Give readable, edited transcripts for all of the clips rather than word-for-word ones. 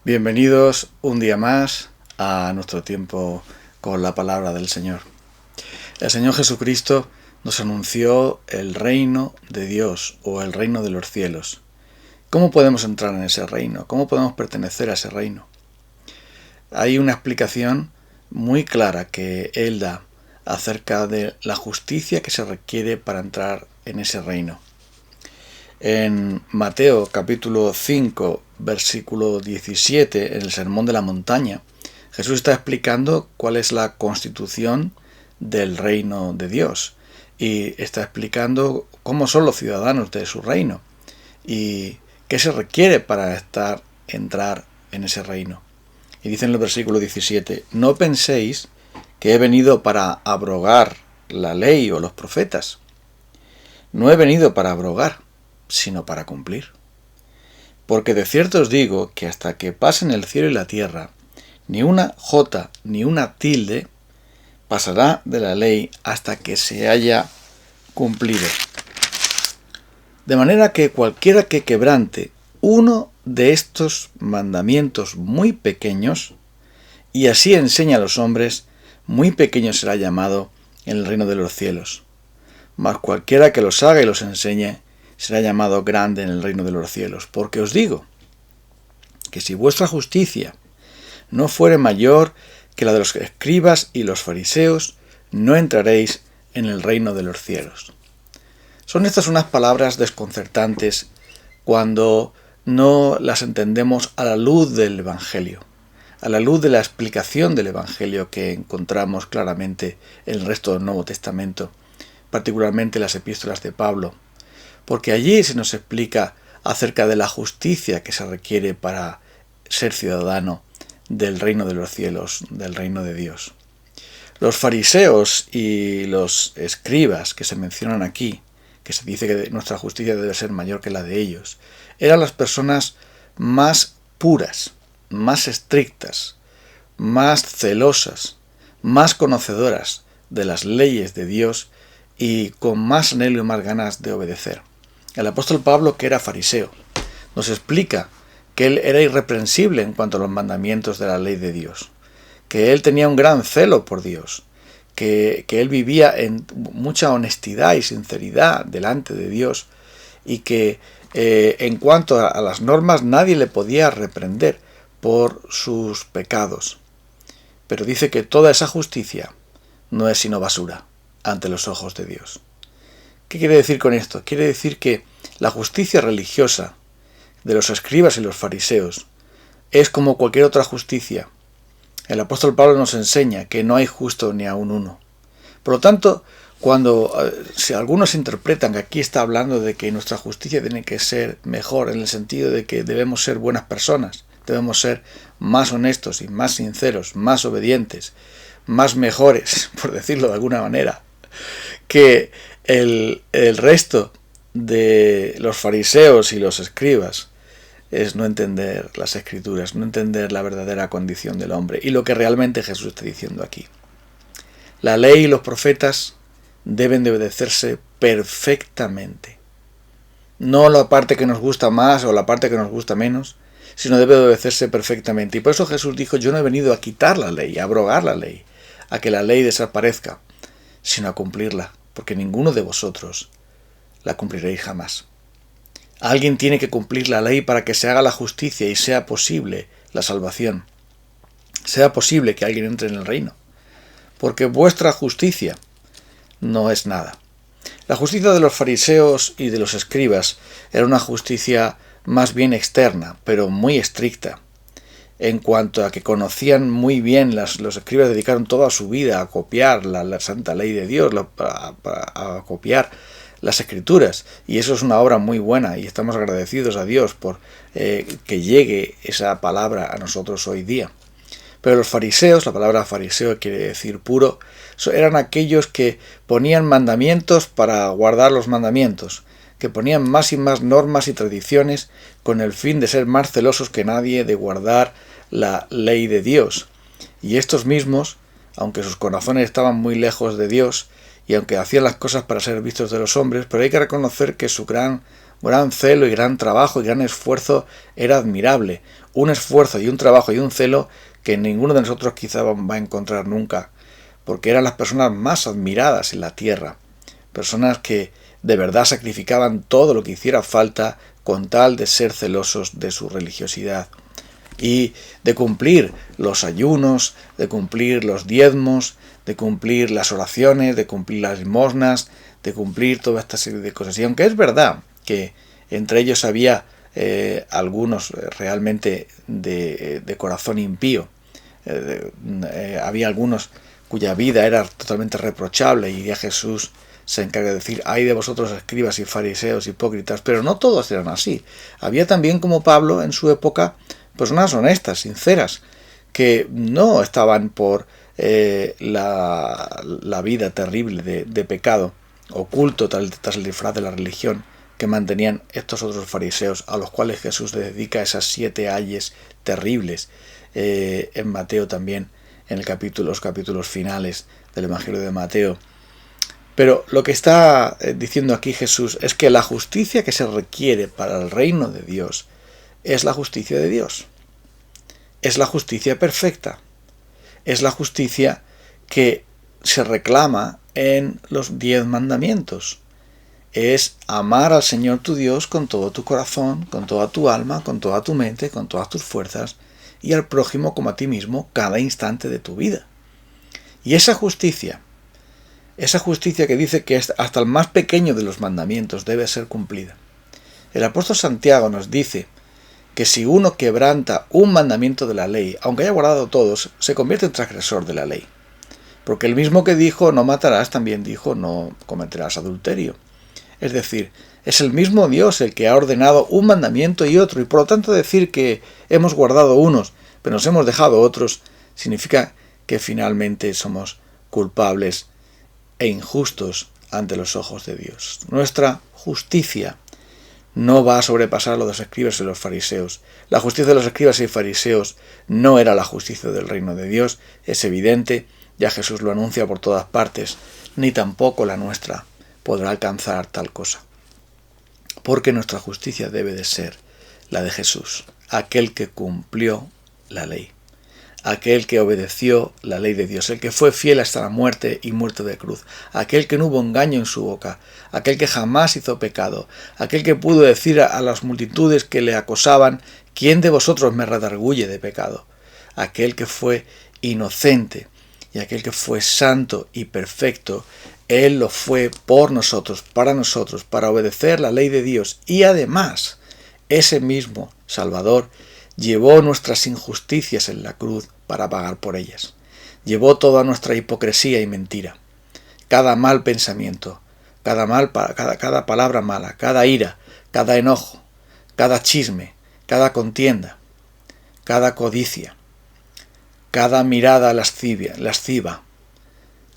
Bienvenidos un día más a nuestro tiempo con la palabra del Señor. El Señor Jesucristo nos anunció el reino de Dios o el reino de los cielos. ¿Cómo podemos entrar en ese reino? ¿Cómo podemos pertenecer a ese reino? Hay una explicación muy clara que Él da acerca de la justicia que se requiere para entrar en ese reino. En Mateo capítulo 5, versículo 17, en el Sermón de la Montaña, Jesús está explicando cuál es la constitución del reino de Dios y está explicando cómo son los ciudadanos de su reino y qué se requiere para entrar en ese reino. Y dice en el versículo 17, no penséis que he venido para abrogar la ley o los profetas. No he venido para abrogar, sino para cumplir. Porque de cierto os digo que hasta que pasen el cielo y la tierra, ni una jota ni una tilde pasará de la ley hasta que se haya cumplido. De manera que cualquiera que quebrante uno de estos mandamientos muy pequeños, y así enseña a los hombres, muy pequeño será llamado en el reino de los cielos. Mas cualquiera que los haga y los enseñe, será llamado grande en el reino de los cielos. Porque os digo que si vuestra justicia no fuere mayor que la de los escribas y los fariseos, no entraréis en el reino de los cielos. Son estas unas palabras desconcertantes cuando no las entendemos a la luz del Evangelio, a la luz de la explicación del Evangelio que encontramos claramente en el resto del Nuevo Testamento, particularmente las epístolas de Pablo, porque allí se nos explica acerca de la justicia que se requiere para ser ciudadano del reino de los cielos, del reino de Dios. Los fariseos y los escribas que se mencionan aquí, que se dice que nuestra justicia debe ser mayor que la de ellos, eran las personas más puras, más estrictas, más celosas, más conocedoras de las leyes de Dios y con más anhelo y más ganas de obedecer. El apóstol Pablo, que era fariseo, nos explica que él era irreprensible en cuanto a los mandamientos de la ley de Dios, que él tenía un gran celo por Dios, que él vivía en mucha honestidad y sinceridad delante de Dios y que en cuanto a las normas nadie le podía reprender por sus pecados. Pero dice que toda esa justicia no es sino basura ante los ojos de Dios. ¿Qué quiere decir con esto? Quiere decir que la justicia religiosa de los escribas y los fariseos es como cualquier otra justicia. El apóstol Pablo nos enseña que no hay justo ni aun uno. Por lo tanto, si algunos interpretan que aquí está hablando de que nuestra justicia tiene que ser mejor, en el sentido de que debemos ser buenas personas, debemos ser más honestos y más sinceros, más obedientes, más mejores, por decirlo de alguna manera, que el resto de los fariseos y los escribas, es no entender las escrituras, no entender la verdadera condición del hombre y lo que realmente Jesús está diciendo aquí. La ley y los profetas deben de obedecerse perfectamente. No la parte que nos gusta más o la parte que nos gusta menos, sino debe de obedecerse perfectamente. Y por eso Jesús dijo, yo no he venido a quitar la ley, a abrogar la ley, a que la ley desaparezca, sino a cumplirla, porque ninguno de vosotros la cumpliréis jamás. Alguien tiene que cumplir la ley para que se haga la justicia y sea posible la salvación. Sea posible que alguien entre en el reino. Porque vuestra justicia no es nada. La justicia de los fariseos y de los escribas era una justicia más bien externa, pero muy estricta. En cuanto a que conocían muy bien, los escribas dedicaron toda su vida a copiar la santa ley de Dios, a copiar las escrituras, y eso es una obra muy buena y estamos agradecidos a Dios por que llegue esa palabra a nosotros hoy día. Pero los fariseos, la palabra fariseo quiere decir puro, eran aquellos que ponían mandamientos para guardar los mandamientos, que ponían más y más normas y tradiciones con el fin de ser más celosos que nadie de guardar la ley de Dios. Y estos mismos, aunque sus corazones estaban muy lejos de Dios, y aunque hacían las cosas para ser vistos de los hombres, pero hay que reconocer que su gran gran celo y gran trabajo y gran esfuerzo era admirable. Un esfuerzo y un trabajo y un celo que ninguno de nosotros quizá va a encontrar nunca, porque eran las personas más admiradas en la tierra, personas que de verdad sacrificaban todo lo que hiciera falta con tal de ser celosos de su religiosidad y de cumplir los ayunos, de cumplir los diezmos, de cumplir las oraciones, de cumplir las limosnas, de cumplir toda esta serie de cosas. Y aunque es verdad que entre ellos había algunos realmente de corazón impío, había algunos cuya vida era totalmente reprochable, y ya Jesús se encarga de decir: ay de vosotros, escribas y fariseos hipócritas. Pero no todos eran así. Había también, como Pablo en su época, personas honestas, sinceras, que no estaban por la vida terrible de pecado oculto tras el disfraz de la religión que mantenían estos otros fariseos, a los cuales Jesús le dedica esas 7 ayes terribles en Mateo también, en los capítulos finales del Evangelio de Mateo. Pero lo que está diciendo aquí Jesús es que la justicia que se requiere para el reino de Dios es la justicia de Dios. Es la justicia perfecta. Es la justicia que se reclama en los 10 mandamientos. Es amar al Señor tu Dios con todo tu corazón, con toda tu alma, con toda tu mente, con todas tus fuerzas, y al prójimo como a ti mismo cada instante de tu vida. Y esa justicia que dice que hasta el más pequeño de los mandamientos debe ser cumplida. El apóstol Santiago nos dice que si uno quebranta un mandamiento de la ley, aunque haya guardado todos, se convierte en transgresor de la ley. Porque el mismo que dijo no matarás, también dijo no cometerás adulterio. Es decir, es el mismo Dios el que ha ordenado un mandamiento y otro, y por lo tanto decir que hemos guardado unos, pero nos hemos dejado otros, significa que finalmente somos culpables e injustos ante los ojos de Dios. Nuestra justicia no va a sobrepasar lo de los escribas y los fariseos. La justicia de los escribas y fariseos no era la justicia del reino de Dios, es evidente, ya Jesús lo anuncia por todas partes, ni tampoco la nuestra podrá alcanzar tal cosa. Porque nuestra justicia debe de ser la de Jesús, aquel que cumplió la ley, aquel que obedeció la ley de Dios, el que fue fiel hasta la muerte y muerte de cruz, aquel que no hubo engaño en su boca, aquel que jamás hizo pecado, aquel que pudo decir a las multitudes que le acosaban: ¿quién de vosotros me redarguye de pecado? Aquel que fue inocente y aquel que fue santo y perfecto, Él lo fue por nosotros, para obedecer la ley de Dios. Y además, ese mismo Salvador llevó nuestras injusticias en la cruz para pagar por ellas. Llevó toda nuestra hipocresía y mentira, cada mal pensamiento, cada palabra mala, cada ira, cada enojo, cada chisme, cada contienda, cada codicia, cada mirada lasciva,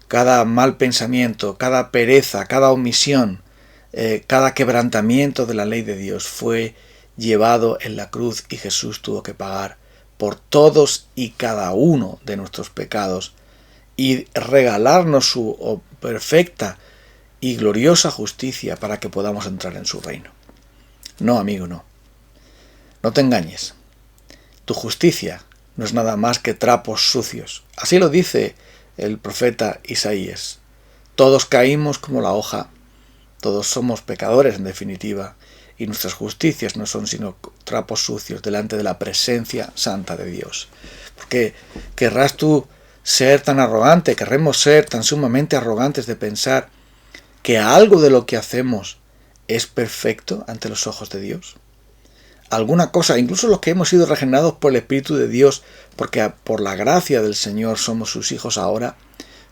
cada mal pensamiento, cada pereza, cada omisión, cada quebrantamiento de la ley de Dios fue llevado en la cruz, y Jesús tuvo que pagar por todos y cada uno de nuestros pecados y regalarnos su perfecta y gloriosa justicia para que podamos entrar en su reino. No, amigo, no. No te engañes. Tu justicia no es nada más que trapos sucios. Así lo dice el profeta Isaías. Todos caímos como la hoja, todos somos pecadores en definitiva, y nuestras justicias no son sino trapos sucios delante de la presencia santa de Dios. Porque querrás tú ser tan arrogante, querremos ser tan sumamente arrogantes de pensar que algo de lo que hacemos es perfecto ante los ojos de Dios. Alguna cosa, incluso los que hemos sido regenerados por el Espíritu de Dios, porque por la gracia del Señor somos sus hijos ahora,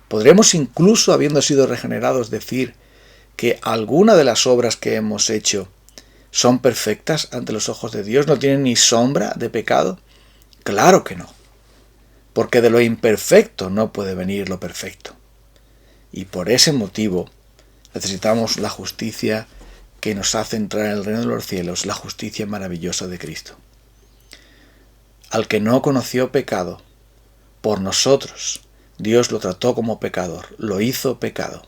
podremos incluso, habiendo sido regenerados, decir que alguna de las obras que hemos hecho son perfectas ante los ojos de Dios, no tienen ni sombra de pecado. Claro que no, porque de lo imperfecto no puede venir lo perfecto. Y por ese motivo necesitamos la justicia que nos hace entrar en el reino de los cielos, la justicia maravillosa de Cristo. Al que no conoció pecado, por nosotros, Dios lo trató como pecador, lo hizo pecado,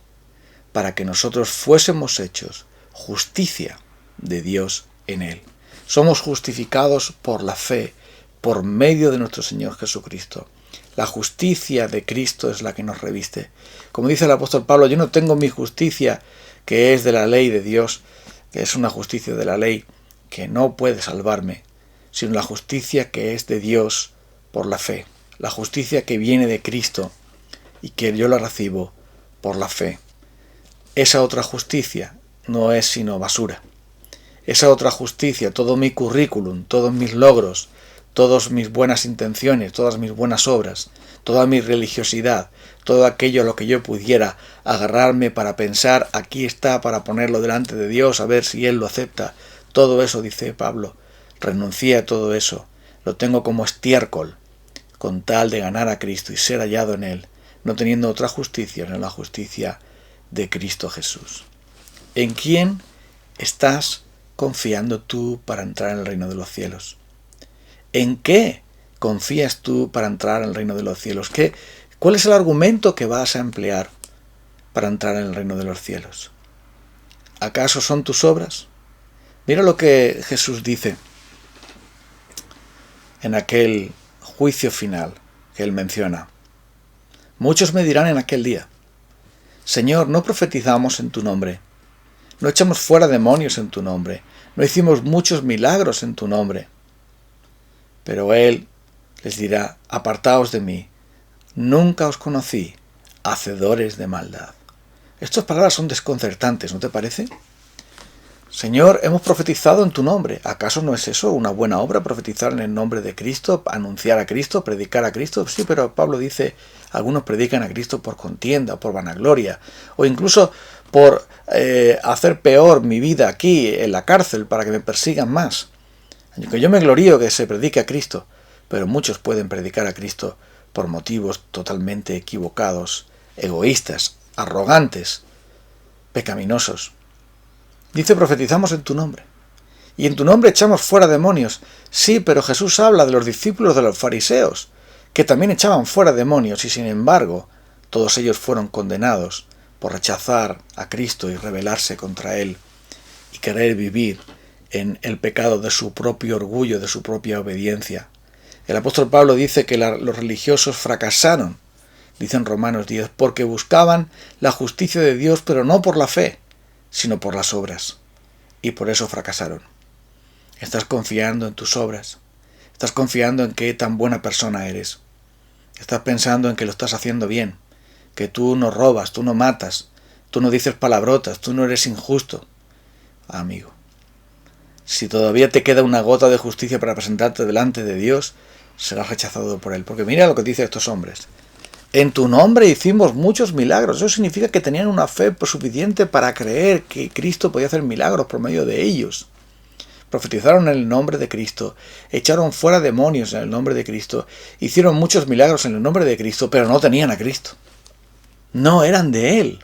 para que nosotros fuésemos hechos justicia de Dios en Él. Somos justificados por la fe, por medio de nuestro Señor Jesucristo. La justicia de Cristo es la que nos reviste. Como dice el apóstol Pablo, yo no tengo mi justicia que es de la ley de Dios, que es una justicia de la ley que no puede salvarme, sino la justicia que es de Dios por la fe. La justicia que viene de Cristo y que yo la recibo por la fe. Esa otra justicia no es sino basura. Esa otra justicia, todo mi currículum, todos mis logros, todas mis buenas intenciones, todas mis buenas obras, toda mi religiosidad, todo aquello a lo que yo pudiera agarrarme para pensar, aquí está, para ponerlo delante de Dios, a ver si Él lo acepta. Todo eso, dice Pablo, renuncié a todo eso, lo tengo como estiércol, con tal de ganar a Cristo y ser hallado en Él, no teniendo otra justicia sino la justicia de Cristo Jesús. ¿En quién estás confiando tú para entrar en el reino de los cielos? ¿En qué confías tú para entrar en el reino de los cielos? ¿Cuál es el argumento que vas a emplear para entrar en el reino de los cielos? ¿Acaso son tus obras? Mira lo que Jesús dice en aquel juicio final que Él menciona. Muchos me dirán en aquel día, Señor, no profetizamos en tu nombre, no echamos fuera demonios en tu nombre, no hicimos muchos milagros en tu nombre. Pero Él les dirá, apartaos de mí, nunca os conocí, hacedores de maldad. Estas palabras son desconcertantes, ¿no te parece? Señor, hemos profetizado en tu nombre. ¿Acaso no es eso una buena obra, profetizar en el nombre de Cristo, anunciar a Cristo, predicar a Cristo? Sí, pero Pablo dice, algunos predican a Cristo por contienda, por vanagloria, o incluso por hacer peor mi vida aquí en la cárcel para que me persigan más. Que yo me glorío que se predique a Cristo, pero muchos pueden predicar a Cristo por motivos totalmente equivocados, egoístas, arrogantes, pecaminosos. Dice, profetizamos en tu nombre. Y en tu nombre echamos fuera demonios. Sí, pero Jesús habla de los discípulos de los fariseos, que también echaban fuera demonios, y sin embargo, todos ellos fueron condenados por rechazar a Cristo y rebelarse contra Él, y querer vivir en el pecado de su propio orgullo, de su propia obediencia. El apóstol Pablo dice que los religiosos fracasaron, dice en Romanos 10, porque buscaban la justicia de Dios, pero no por la fe, sino por las obras, y por eso fracasaron. ¿Estás confiando en tus obras? ¿Estás confiando en qué tan buena persona eres? ¿Estás pensando en que lo estás haciendo bien? Que tú no robas, tú no matas, tú no dices palabrotas, tú no eres injusto. Amigo, si todavía te queda una gota de justicia para presentarte delante de Dios, serás rechazado por Él. Porque mira lo que dicen estos hombres. En tu nombre hicimos muchos milagros. Eso significa que tenían una fe suficiente para creer que Cristo podía hacer milagros por medio de ellos. Profetizaron en el nombre de Cristo, echaron fuera demonios en el nombre de Cristo, hicieron muchos milagros en el nombre de Cristo, pero no tenían a Cristo. No eran de Él.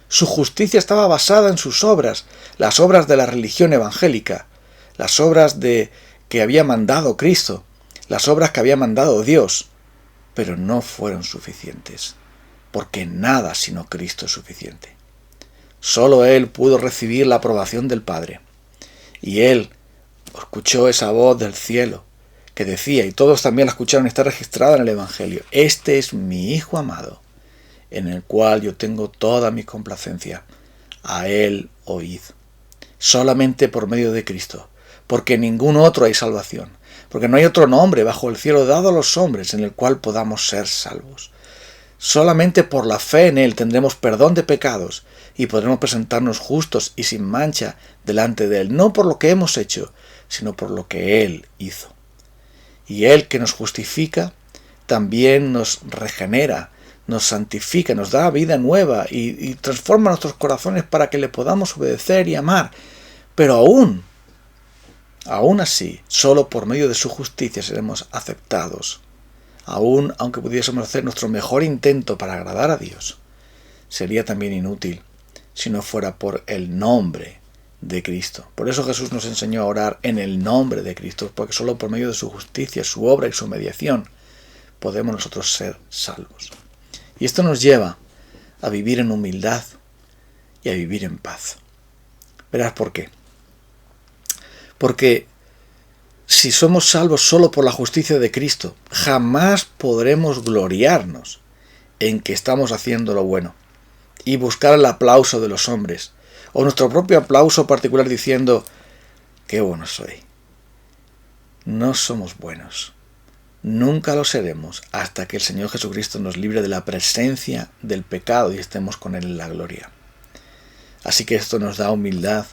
Su justicia estaba basada en sus obras, las obras de la religión evangélica, las obras que había mandado Cristo, las obras que había mandado Dios, pero no fueron suficientes, porque nada sino Cristo es suficiente. Solo Él pudo recibir la aprobación del Padre, y Él escuchó esa voz del cielo que decía, y todos también la escucharon, está registrada en el Evangelio, este es mi Hijo amado, en el cual yo tengo toda mi complacencia. A Él oíd. Solamente por medio de Cristo, porque en ningún otro hay salvación, porque no hay otro nombre bajo el cielo dado a los hombres en el cual podamos ser salvos. Solamente por la fe en Él tendremos perdón de pecados y podremos presentarnos justos y sin mancha delante de Él, no por lo que hemos hecho, sino por lo que Él hizo. Y Él que nos justifica, también nos regenera, nos santifica, nos da vida nueva y transforma nuestros corazones para que le podamos obedecer y amar. Pero aún así, solo por medio de su justicia seremos aceptados. Aunque pudiésemos hacer nuestro mejor intento para agradar a Dios, sería también inútil si no fuera por el nombre de Cristo. Por eso Jesús nos enseñó a orar en el nombre de Cristo, porque solo por medio de su justicia, su obra y su mediación podemos nosotros ser salvos. Y esto nos lleva a vivir en humildad y a vivir en paz. Verás por qué. Porque si somos salvos solo por la justicia de Cristo, jamás podremos gloriarnos en que estamos haciendo lo bueno y buscar el aplauso de los hombres, o nuestro propio aplauso particular diciendo, qué bueno soy. No somos buenos. Nunca lo seremos hasta que el Señor Jesucristo nos libre de la presencia del pecado y estemos con Él en la gloria. Así que esto nos da humildad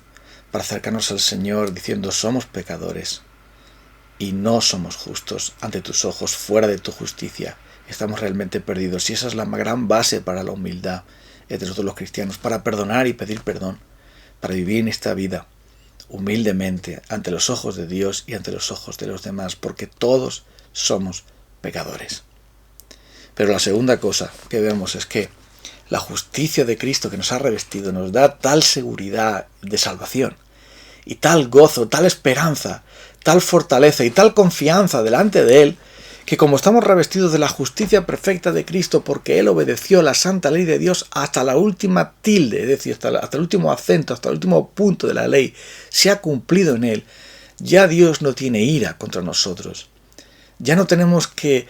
para acercarnos al Señor diciendo, somos pecadores y no somos justos ante tus ojos, fuera de tu justicia. Estamos realmente perdidos y esa es la gran base para la humildad entre nosotros los cristianos, para perdonar y pedir perdón, para vivir en esta vida humildemente ante los ojos de Dios y ante los ojos de los demás, porque todos somos pecadores. Pero la segunda cosa que vemos es que la justicia de Cristo que nos ha revestido nos da tal seguridad de salvación y tal gozo, tal esperanza, tal fortaleza y tal confianza delante de Él, que como estamos revestidos de la justicia perfecta de Cristo porque Él obedeció la santa ley de Dios hasta la última tilde, es decir, hasta el último acento, hasta el último punto de la ley, se ha cumplido en Él, ya Dios no tiene ira contra nosotros. Ya no tenemos que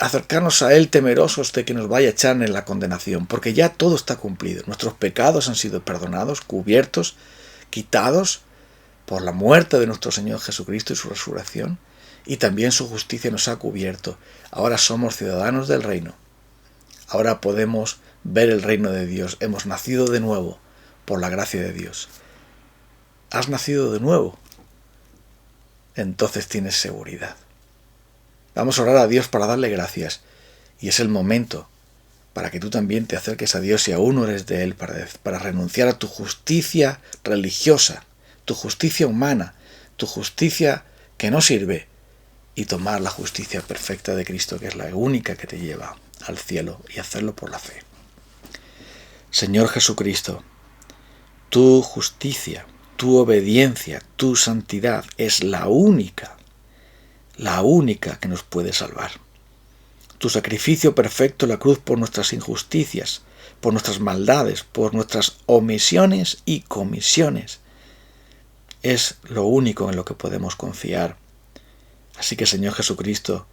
acercarnos a Él temerosos de que nos vaya a echar en la condenación, porque ya todo está cumplido. Nuestros pecados han sido perdonados, cubiertos, quitados por la muerte de nuestro Señor Jesucristo y su resurrección, y también su justicia nos ha cubierto. Ahora somos ciudadanos del reino. Ahora podemos ver el reino de Dios. Hemos nacido de nuevo por la gracia de Dios. ¿Has nacido de nuevo? Entonces tienes seguridad. Vamos a orar a Dios para darle gracias. Y es el momento para que tú también te acerques a Dios si aún no eres de Él, para renunciar a tu justicia religiosa, tu justicia humana, tu justicia que no sirve, y tomar la justicia perfecta de Cristo, que es la única que te lleva al cielo, y hacerlo por la fe. Señor Jesucristo, tu justicia, tu obediencia, tu santidad es la única que nos puede salvar. Tu sacrificio perfecto en la cruz por nuestras injusticias, por nuestras maldades, por nuestras omisiones y comisiones, es lo único en lo que podemos confiar. Así que, Señor Jesucristo,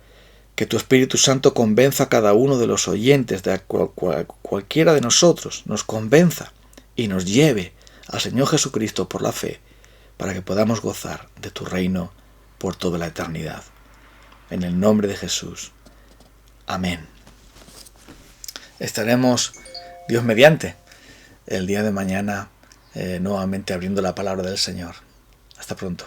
que tu Espíritu Santo convenza a cada uno de los oyentes, de cualquiera de nosotros, nos convenza y nos lleve al Señor Jesucristo por la fe, para que podamos gozar de tu reino por toda la eternidad. En el nombre de Jesús. Amén. Estaremos, Dios mediante, el día de mañana nuevamente abriendo la palabra del Señor. Hasta pronto.